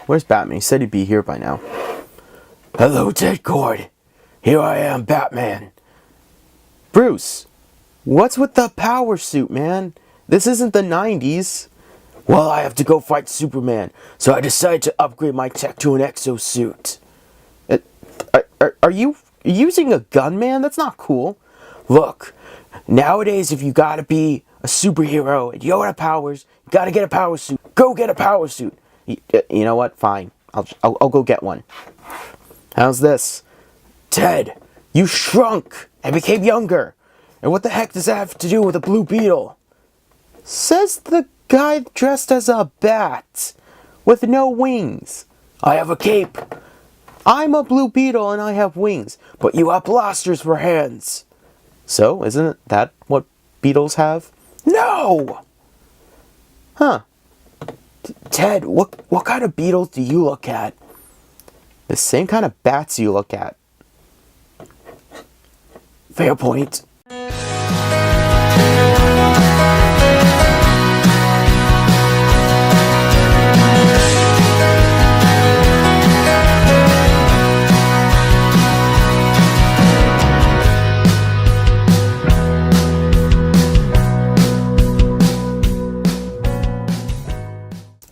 Where's Batman? He said he'd be here by now. Hello, Ted Cord. Here I am, Batman. Bruce, what's with the power suit, man? This isn't the 90s. Well, I have to go fight Superman, so I decided to upgrade my tech to an exosuit. Are you using a gun, man? That's not cool. Look, nowadays if you gotta be a superhero and you don't have powers, you gotta get a power suit. Go get a power suit. You know what? Fine. I'll go get one. How's this? Ted, you shrunk and became younger. And what the heck does that have to do with a blue beetle? Says the guy dressed as a bat with no wings. I have a cape. I'm a blue beetle and I have wings, but you have blasters for hands. So, isn't that what beetles have? No! Huh. Ted, what kind of beetles do you look at? The same kind of bats you look at. Fair point.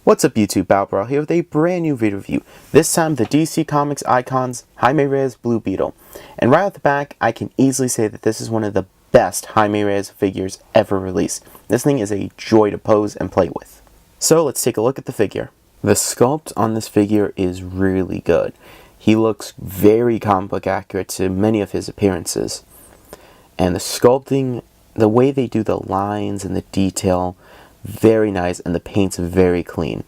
What's up YouTube, Balbro here with a brand new video review. This time the DC Comics icons Jaime Reyes Blue Beetle. And right off the back, I can easily say that this is one of the best Jaime Reyes figures ever released. This thing is a joy to pose and play with. So let's take a look at the figure. The sculpt on this figure is really good. He looks very comic book accurate to many of his appearances. And the sculpting, the way they do the lines and the detail, very nice, and the paint's very clean.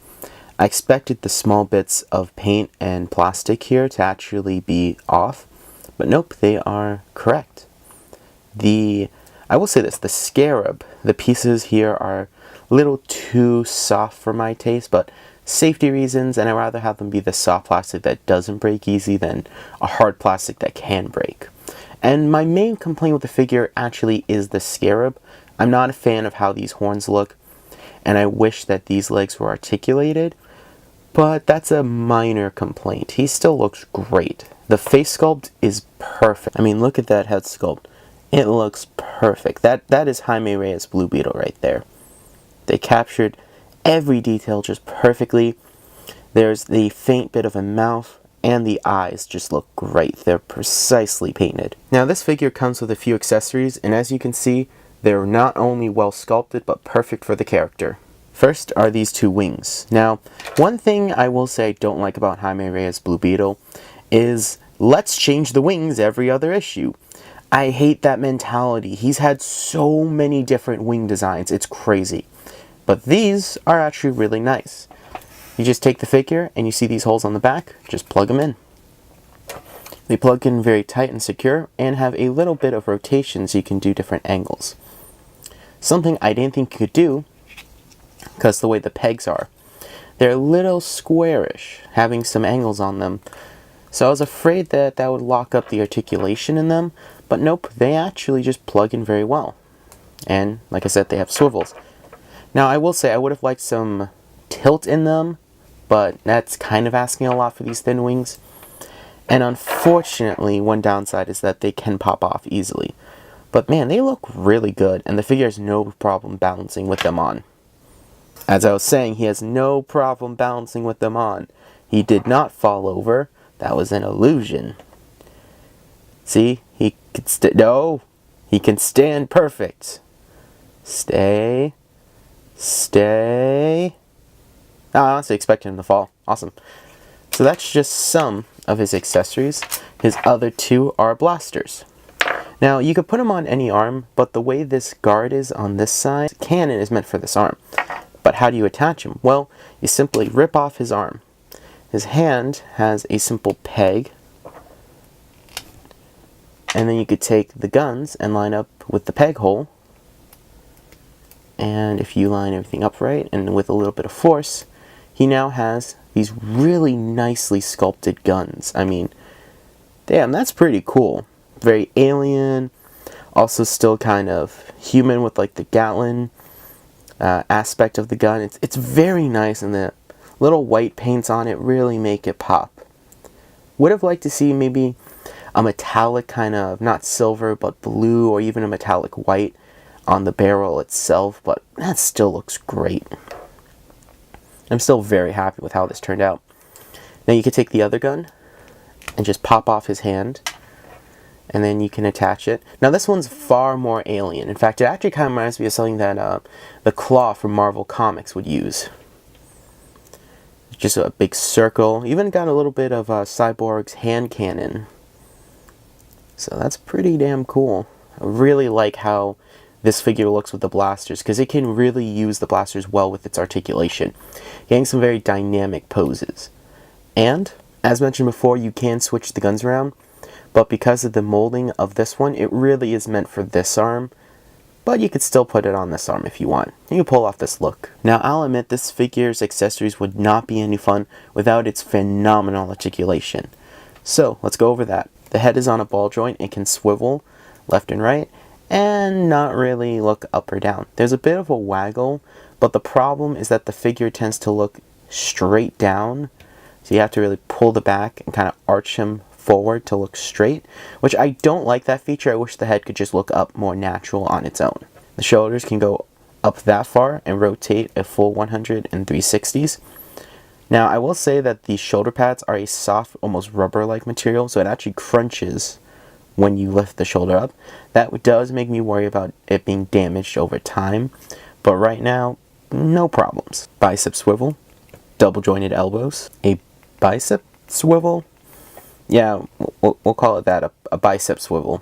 I expected the small bits of paint and plastic here to actually be off, but nope, they are correct. I will say this, the scarab, the pieces here are a little too soft for my taste, but safety reasons, and I'd rather have them be the soft plastic that doesn't break easy than a hard plastic that can break. And my main complaint with the figure actually is the scarab. I'm not a fan of how these horns look, and I wish that these legs were articulated, but that's a minor complaint. He still looks great. The face sculpt is perfect. I mean, look at that head sculpt. It looks perfect. That is Jaime Reyes Blue Beetle right there. They captured every detail just perfectly. There's the faint bit of a mouth, and the eyes just look great. They're precisely painted. Now, this figure comes with a few accessories, and as you can see, they're not only well sculpted, but perfect for the character. First are these two wings. Now, one thing I will say I don't like about Jaime Reyes Blue Beetle is, let's change the wings every other issue. I hate that mentality. He's had so many different wing designs, it's crazy. But these are actually really nice. You just take the figure, and you see these holes on the back, just plug them in. They plug in very tight and secure, and have a little bit of rotation so you can do different angles. Something I didn't think you could do, because the way the pegs are. They're a little squarish, having some angles on them. So I was afraid that that would lock up the articulation in them, but nope, they actually just plug in very well. And, like I said, they have swivels. Now, I will say I would have liked some tilt in them, but that's kind of asking a lot for these thin wings. And unfortunately, one downside is that they can pop off easily. But man, they look really good, and the figure has no problem balancing with them on. As I was saying, he has no problem balancing with them on. He did not fall over. That was an illusion. See? He can he can stand perfect. Stay. Stay. Oh, I honestly expected him to fall. Awesome. So that's just some of his accessories. His other two are blasters. Now, you could put him on any arm, but the way this guard is on this side, the cannon is meant for this arm. But how do you attach him? Well, you simply rip off his arm. His hand has a simple peg, and then you could take the guns and line up with the peg hole. And if you line everything up right, and with a little bit of force, he now has these really nicely sculpted guns. I mean, damn, that's pretty cool. Very alien, also still kind of human with like the Gatlin aspect of the gun. It's very nice, and the little white paints on it really make it pop. Would have liked to see maybe a metallic kind of, not silver, but blue, or even a metallic white on the barrel itself, but that still looks great. I'm still very happy with how this turned out. Now you can take the other gun and just pop off his hand, and then you can attach it. Now this one's far more alien. In fact, it actually kind of reminds me of something that the Claw from Marvel Comics would use. Just a big circle. Even got a little bit of Cyborg's hand cannon. So that's pretty damn cool. I really like how this figure looks with the blasters, because it can really use the blasters well with its articulation, getting some very dynamic poses. And, as mentioned before, you can switch the guns around, but because of the molding of this one, it really is meant for this arm, but you could still put it on this arm if you want. You can pull off this look. Now, I'll admit this figure's accessories would not be any fun without its phenomenal articulation. So, let's go over that. The head is on a ball joint and can swivel left and right, and not really look up or down. There's a bit of a waggle, but the problem is that the figure tends to look straight down, so you have to really pull the back and kind of arch him forward to look straight, which I don't like that feature. I wish the head could just look up more natural on its own. The shoulders can go up that far and rotate a full 100 and 360s. Now, I will say that the shoulder pads are a soft, almost rubber-like material, so it actually crunches when you lift the shoulder up. That does make me worry about it being damaged over time, but right now, no problems. Bicep swivel, double jointed elbows, a bicep swivel. Yeah, we'll call it that, a bicep swivel.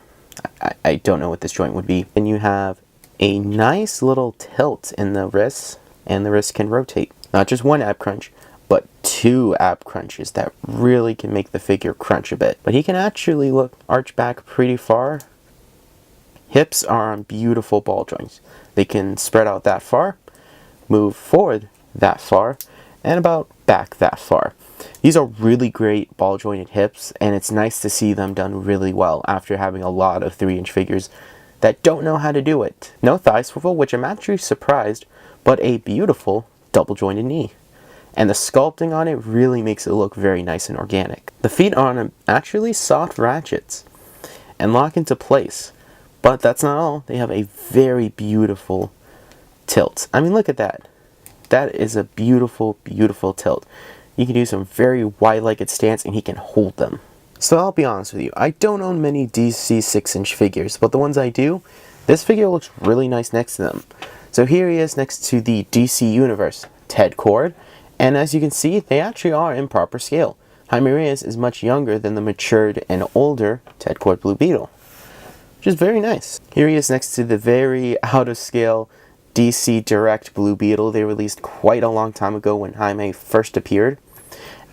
I don't know what this joint would be. And you have a nice little tilt in the wrists, and the wrist can rotate. Not just one ab crunch, but 2 ab crunches that really can make the figure crunch a bit. But he can actually arch back pretty far. Hips are on beautiful ball joints. They can spread out that far, move forward that far, and about back that far. These are really great ball jointed hips, and it's nice to see them done really well after having a lot of 3-inch figures that don't know how to do it. No thigh swivel, which I'm actually surprised, but a beautiful double jointed knee. And the sculpting on it really makes it look very nice and organic. The feet are on actually soft ratchets and lock into place. But that's not all. They have a very beautiful tilt. I mean, look at that. That is a beautiful, beautiful tilt. You can do some very wide-legged stance and he can hold them. So I'll be honest with you, I don't own many DC 6-inch figures, but the ones I do, this figure looks really nice next to them. So here he is next to the DC Universe, Ted Kord, and as you can see, they actually are in proper scale. Jaime Reyes is much younger than the matured and older Ted Kord Blue Beetle, which is very nice. Here he is next to the very out-of-scale DC Direct Blue Beetle they released quite a long time ago when Jaime first appeared.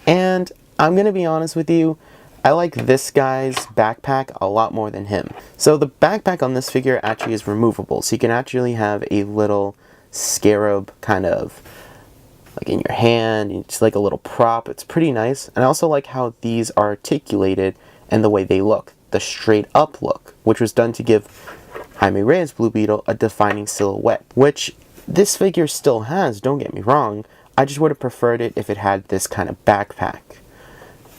And I'm going to be honest with you, I like this guy's backpack a lot more than him. So the backpack on this figure actually is removable, so you can actually have a little scarab kind of like in your hand, it's like a little prop. It's pretty nice. And I also like how these are articulated and the way they look, the straight up look, which was done to give Jaime Reyes Blue Beetle a defining silhouette, which this figure still has, don't get me wrong. I just would have preferred it if it had this kind of backpack,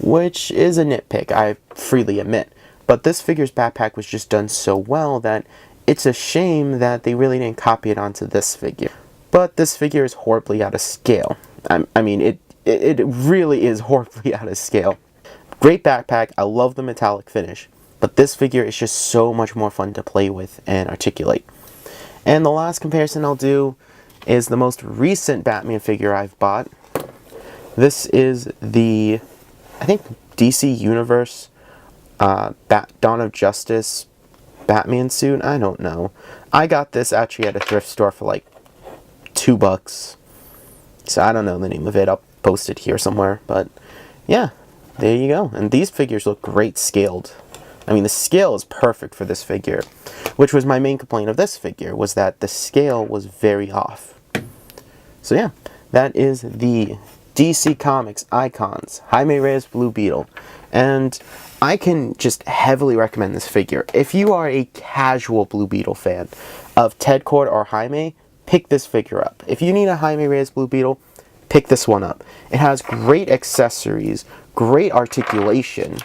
which is a nitpick, I freely admit. But this figure's backpack was just done so well that it's a shame that they really didn't copy it onto this figure. But this figure is horribly out of scale. I mean, it really is horribly out of scale. Great backpack, I love the metallic finish, but this figure is just so much more fun to play with and articulate. And the last comparison I'll do is the most recent Batman figure I've bought. This is the, I think, DC Universe Dawn of Justice Batman suit. I don't know. I got this actually at a thrift store for like $2. So I don't know the name of it. I'll post it here somewhere. But yeah, there you go. And these figures look great scaled. I mean, the scale is perfect for this figure, which was my main complaint of this figure, was that the scale was very off. So yeah, that is the DC Comics Icons Jaime Reyes Blue Beetle. And I can just heavily recommend this figure. If you are a casual Blue Beetle fan of Ted Kord or Jaime, pick this figure up. If you need a Jaime Reyes Blue Beetle, pick this one up. It has great accessories, great articulation,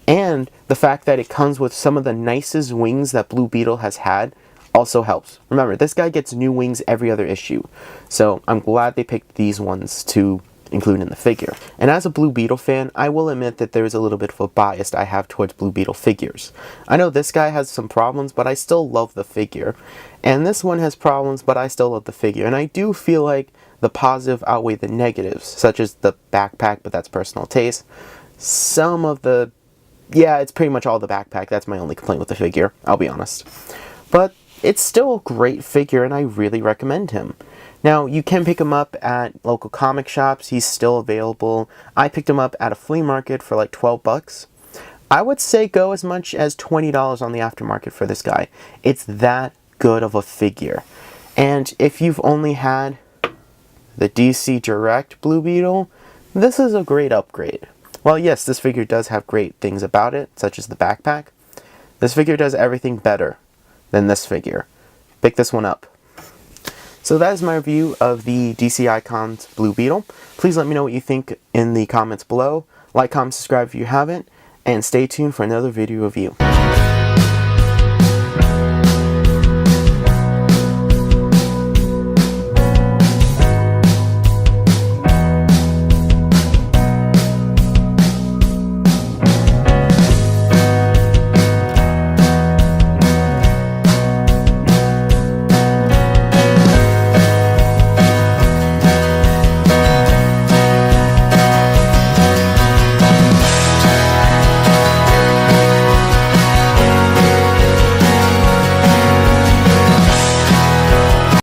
and the fact that it comes with some of the nicest wings that Blue Beetle has had also helps. Remember, this guy gets new wings every other issue, so I'm glad they picked these ones to include in the figure. And as a Blue Beetle fan, I will admit that there is a little bit of a bias I have towards Blue Beetle figures. I know this guy has some problems, but I still love the figure. And this one has problems, but I still love the figure. And I do feel like the positive outweigh the negatives, such as the backpack, but that's personal taste. Some of the... yeah, it's pretty much all the backpack. That's my only complaint with the figure, I'll be honest. But it's still a great figure, and I really recommend him. Now, you can pick him up at local comic shops. He's still available. I picked him up at a flea market for like 12 bucks. I would say go as much as $20 on the aftermarket for this guy. It's that good of a figure. And if you've only had the DC Direct Blue Beetle, this is a great upgrade. While yes, this figure does have great things about it, such as the backpack, this figure does everything better than this figure. Pick this one up. So that is my review of the DC Icons Blue Beetle. Please let me know what you think in the comments below. Like, comment, subscribe if you haven't, and stay tuned for another video review.